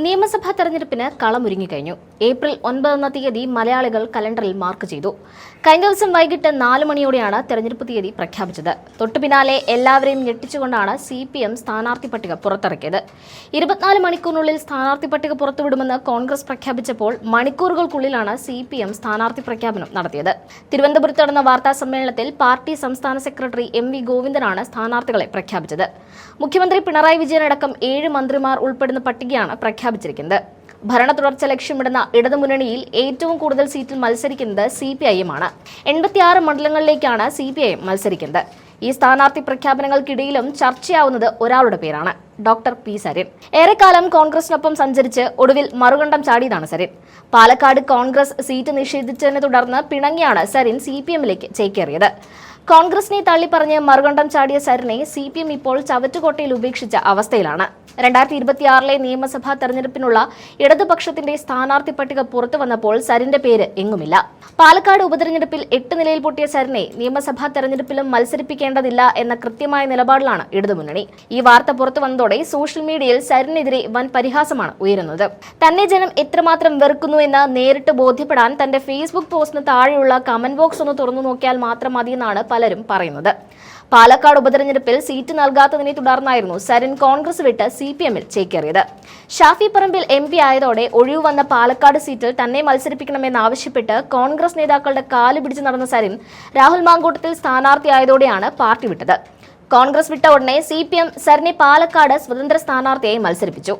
നിയമസഭാ തെരഞ്ഞെടുപ്പിന് കളമൊരുങ്ങിക്കഴിഞ്ഞു. ഏപ്രിൽ 9 തീയതി മലയാളികൾ കലണ്ടറിൽ മാർക്ക് ചെയ്തു. കഴിഞ്ഞ ദിവസം വൈകിട്ട് 4 മണിയോടെയാണ് തെരഞ്ഞെടുപ്പ് തീയതി പ്രഖ്യാപിച്ചത്. തൊട്ടുപിന്നാലെ എല്ലാവരെയും ഞെട്ടിച്ചുകൊണ്ടാണ് CPM സ്ഥാനാർത്ഥി പട്ടിക പുറത്തിറക്കിയത്. 24 മണിക്കൂറിനുള്ളിൽ സ്ഥാനാർത്ഥി പട്ടിക പുറത്തുവിടുമെന്ന് കോൺഗ്രസ് പ്രഖ്യാപിച്ചപ്പോൾ മണിക്കൂറുകൾക്കുള്ളിലാണ് CPM സ്ഥാനാർത്ഥി പ്രഖ്യാപനം നടത്തിയത്. തിരുവനന്തപുരത്ത് നടന്ന വാർത്താ സമ്മേളനത്തിൽ പാർട്ടി സംസ്ഥാന സെക്രട്ടറി MV ഗോവിന്ദനാണ് സ്ഥാനാർത്ഥികളെ പ്രഖ്യാപിച്ചത്. മുഖ്യമന്ത്രി പിണറായി വിജയനടക്കം 7 മന്ത്രിമാർ ഉൾപ്പെടുന്ന പട്ടികയാണ് പ്രഖ്യാപിച്ചിരിക്കുന്നത്. ഭരണ തുടർച്ച ലക്ഷ്യമിടുന്ന ഇടതുമുന്നണിയിൽ ഏറ്റവും കൂടുതൽ സീറ്റിൽ മത്സരിക്കുന്നത് CPIM ആണ്. 86 മണ്ഡലങ്ങളിലേക്കാണ് CPIM മത്സരിക്കുന്നത്. ഈ സ്ഥാനാർത്ഥി പ്രഖ്യാപനങ്ങൾക്കിടയിലും ചർച്ചയാവുന്നത് ഒരാളുടെ പേരാണ്, ഡോക്ടർ P. സരിൻ. ഏറെക്കാലം കോൺഗ്രസിനൊപ്പം സഞ്ചരിച്ച് ഒടുവിൽ മറുകണ്ഠം ചാടിയതാണ് സരിൻ. പാലക്കാട് കോൺഗ്രസ് സീറ്റ് നിഷേധിച്ചതിനെ തുടർന്ന് പിണങ്ങിയാണ് സരിൻ CPMലേക്ക് ചേക്കേറിയത്. കോൺഗ്രസിനെ തള്ളിപ്പറഞ്ഞ് മറുകണ്ഠം ചാടിയ സരിനെ CPM ഇപ്പോൾ ചവറ്റുകോട്ടയിൽ ഉപേക്ഷിച്ച അവസ്ഥയിലാണ്. 2026 നിയമസഭാ തെരഞ്ഞെടുപ്പിനുള്ള ഇടതുപക്ഷത്തിന്റെ സ്ഥാനാർത്ഥി പട്ടിക പുറത്തു വന്നപ്പോൾ സരിന്റെ പേര് എങ്ങുമില്ല. പാലക്കാട് ഉപതെരഞ്ഞെടുപ്പിൽ 8 നിലയിൽ പൊട്ടിയ സരിനെ നിയമസഭാ തെരഞ്ഞെടുപ്പിലും മത്സരിപ്പിക്കേണ്ടതില്ല എന്ന കൃത്യമായ നിലപാടിലാണ് ഇടതുമുന്നണി. ഈ വാർത്ത പുറത്തു വന്നതോടെ സോഷ്യൽ മീഡിയയിൽ സരിനെതിരെ വൻ പരിഹാസമാണ് ഉയരുന്നത്. തന്നെ ജനം എത്രമാത്രം വെറുക്കുന്നു എന്ന് നേരിട്ട് ബോധ്യപ്പെടാൻ തന്റെ ഫേസ്ബുക്ക് പോസ്റ്റിന് താഴെയുള്ള കമന്റ് ബോക്സ് ഒന്ന് തുറന്നു നോക്കിയാൽ മാത്രം മതിയെന്നാണ് പലരും പറയുന്നത്. പാലക്കാട് ഉപതെരഞ്ഞെടുപ്പിൽ സീറ്റ് നൽകാത്തതിനെ തുടർന്നായിരുന്നു സരിൻ കോൺഗ്രസ് വിട്ട് CPMൽ ചേക്കേറിയത്. ഷാഫി പറമ്പിൽ MP ആയതോടെ ഒഴിവു വന്ന പാലക്കാട് സീറ്റിൽ തന്നെ മത്സരിപ്പിക്കണമെന്നാവശ്യപ്പെട്ട് കോൺഗ്രസ് നേതാക്കളുടെ കാല് പിടിച്ച് നടന്ന സരിൻ രാഹുൽ മാങ്കൂട്ടത്തിൽ സ്ഥാനാർത്ഥിയായതോടെയാണ് പാർട്ടി വിട്ടത്. കോൺഗ്രസ് വിട്ട ഉടനെ CPM സരിനെ പാലക്കാട് സ്വതന്ത്ര സ്ഥാനാർത്ഥിയായി മത്സരിപ്പിച്ചു.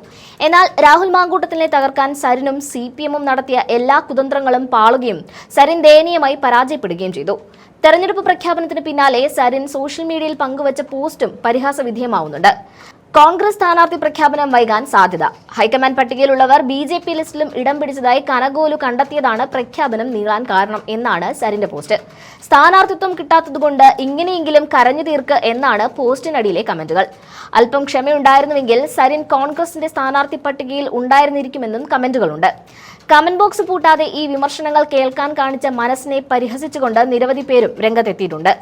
എന്നാൽ രാഹുൽ മാങ്കൂട്ടത്തിനെ തകർക്കാൻ സരിനും CPMും നടത്തിയ എല്ലാ കുതന്ത്രങ്ങളും പാളുകയും സരിൻ ദയനീയമായി പരാജയപ്പെടുകയും ചെയ്തു. തെരഞ്ഞെടുപ്പ് പ്രഖ്യാപനത്തിന് പിന്നാലെ സരിൻ സോഷ്യൽ മീഡിയയിൽ പങ്കുവച്ച പോസ്റ്റും പരിഹാസവിധേയമാവുന്നുണ്ട്. കോൺഗ്രസ് സ്ഥാനാർത്ഥി പ്രഖ്യാപനം വൈകാൻ സാധ്യത. ഹൈക്കമാൻഡ് പട്ടികയിലുള്ളവർ BJP ലിസ്റ്റിലും ഇടം പിടിച്ചതായി കനകോലു കണ്ടെത്തിയതാണ് പ്രഖ്യാപനം നീളാൻ കാരണം എന്നാണ് സരിന്റെ പോസ്റ്റ്. സ്ഥാനാർത്ഥിത്വം കിട്ടാത്തതുകൊണ്ട് ഇങ്ങനെയെങ്കിലും കരഞ്ഞു തീർക്ക് എന്നാണ് പോസ്റ്റിനടിയിലെ കമന്റുകൾ. അല്പം ക്ഷമയുണ്ടായിരുന്നുവെങ്കിൽ സരിൻ കോൺഗ്രസിന്റെ സ്ഥാനാർത്ഥി പട്ടികയിൽ ഉണ്ടായിരുന്നിരിക്കുമെന്നും കമന്റുകളുണ്ട്. കമന്റ് ബോക്സ് പൂട്ടാതെ ഈ വിമർശനങ്ങൾ കേൾക്കാൻ കാണിച്ച മനസ്സിനെ പരിഹസിച്ചുകൊണ്ട് നിരവധി പേരും രംഗത്തെത്തിയിട്ടുണ്ട്.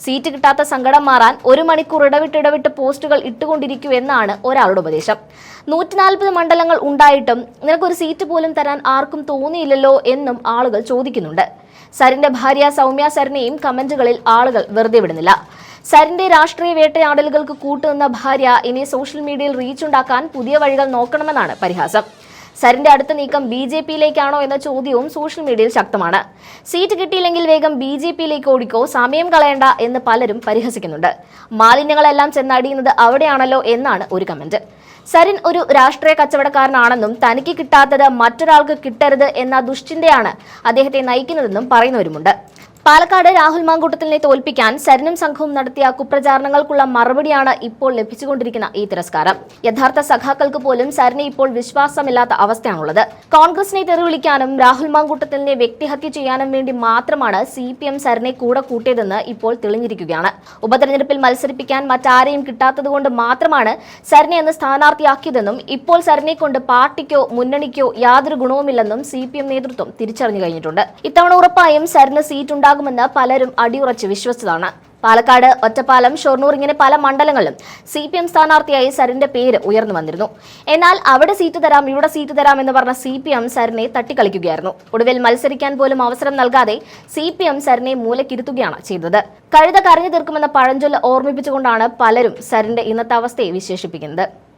സീറ്റ് കിട്ടാത്ത സങ്കടം മാറാൻ 1 മണിക്കൂർ ഇടവിട്ട് പോസ്റ്റുകൾ ഇട്ടുകൊണ്ടിരിക്കൂ എന്നാണ് ഒരാളുടെ ഉപദേശം. 140 മണ്ഡലങ്ങൾ ഉണ്ടായിട്ടും നിനക്കൊരു സീറ്റ് പോലും തരാൻ ആർക്കും തോന്നിയില്ലല്ലോ എന്നും ആളുകൾ ചോദിക്കുന്നുണ്ട്. സരിന്റെ ഭാര്യ സൗമ്യ സരിനെയും കമന്റുകളിൽ ആളുകൾ വെറുതെ വിടുന്നില്ല. സരിന്റെ രാഷ്ട്രീയ വേട്ടയാടലുകൾക്ക് കൂട്ടുനിന്ന ഭാര്യ ഇനി സോഷ്യൽ മീഡിയയിൽ റീച്ചുണ്ടാക്കാൻ പുതിയ വഴികൾ നോക്കണമെന്നാണ് പരിഹാസം. സരിന്റെ അടുത്ത നീക്കം BJPയിലേക്കാണോ എന്ന ചോദ്യവും സോഷ്യൽ മീഡിയയിൽ ശക്തമാണ്. സീറ്റ് കിട്ടിയില്ലെങ്കിൽ വേഗം BJPയിലേക്ക് ഓടിക്കോ, സമയം കളയണ്ട എന്ന് പലരും പരിഹസിക്കുന്നുണ്ട്. മാലിന്യങ്ങളെല്ലാം ചെന്നടിയുന്നത് അവിടെയാണല്ലോ എന്നാണ് ഒരു കമന്റ്. സരിൻ ഒരു രാഷ്ട്രീയ കച്ചവടക്കാരനാണെന്നും തനിക്ക് കിട്ടാത്തത് മറ്റൊരാൾക്ക് കിട്ടരുത് എന്ന ദുശ്ചിന്തയാണ് അദ്ദേഹത്തെ നയിക്കുന്നതെന്നും പറയുന്നവരുമുണ്ട്. പാലക്കാട് രാഹുൽ മാങ്കൂട്ടത്തിനെ തോൽപ്പിക്കാൻ സരിനും സംഘവും നടത്തിയ കുപ്രചാരണങ്ങൾക്കുള്ള മറുപടിയാണ് ഇപ്പോൾ ലഭിച്ചുകൊണ്ടിരിക്കുന്ന ഈ തിരസ്കാരം. യഥാർത്ഥ സഖാക്കൾക്ക് പോലും സരിനെ ഇപ്പോൾ വിശ്വാസമില്ലാത്ത അവസ്ഥയാണുള്ളത്. കോൺഗ്രസിനെ തെറിവിളിക്കാനും രാഹുൽ മാങ്കൂട്ടത്തിനെ വ്യക്തിഹത്യ ചെയ്യാനും വേണ്ടി മാത്രമാണ് CPM സരിനെ കൂടെ കൂട്ടിയതെന്ന് ഇപ്പോൾ തെളിഞ്ഞിരിക്കുകയാണ്. ഉപതെരഞ്ഞെടുപ്പിൽ മത്സരിപ്പിക്കാൻ മറ്റാരെയും കിട്ടാത്തതുകൊണ്ട് മാത്രമാണ് സരിനെ എന്ന് സ്ഥാനാർത്ഥിയാക്കിയതെന്നും ഇപ്പോൾ സരിനെ കൊണ്ട് പാർട്ടിക്കോ മുന്നണിക്കോ യാതൊരു ഗുണവുമില്ലെന്നും CPM നേതൃത്വം തിരിച്ചറിഞ്ഞു കഴിഞ്ഞിട്ടുണ്ട്. ഇത്തവണ ഉറപ്പായും സരിന് സീറ്റ് ഉണ്ടാകുമെന്ന് പലരും അടിയുറച്ച് വിശ്വസിച്ചതാണ്. പാലക്കാട്, ഒറ്റപ്പാലം, ഷൊർണൂർ ഇങ്ങനെ പല മണ്ഡലങ്ങളിലും CPM സ്ഥാനാർത്ഥിയായി സരിന്റെ പേര് ഉയർന്നു വന്നിരുന്നു. എന്നാൽ അവിടെ സീറ്റ് തരാം, ഇവിടെ സീറ്റ് തരാം എന്ന് പറഞ്ഞ CPM സരിനെ തട്ടിക്കളിക്കുകയായിരുന്നു. ഒടുവിൽ മത്സരിക്കാൻ പോലും അവസരം നൽകാതെ CPM സരിനെ മൂലക്കിരുത്തുകയാണ് ചെയ്തത്. കഴുത കരഞ്ഞു തീർക്കുമെന്ന പഴഞ്ചൊല്ല് ഓർമ്മിപ്പിച്ചുകൊണ്ടാണ് പലരും സരിന്റെ ഇന്നത്തെ അവസ്ഥയെ വിശേഷിപ്പിക്കുന്നത്.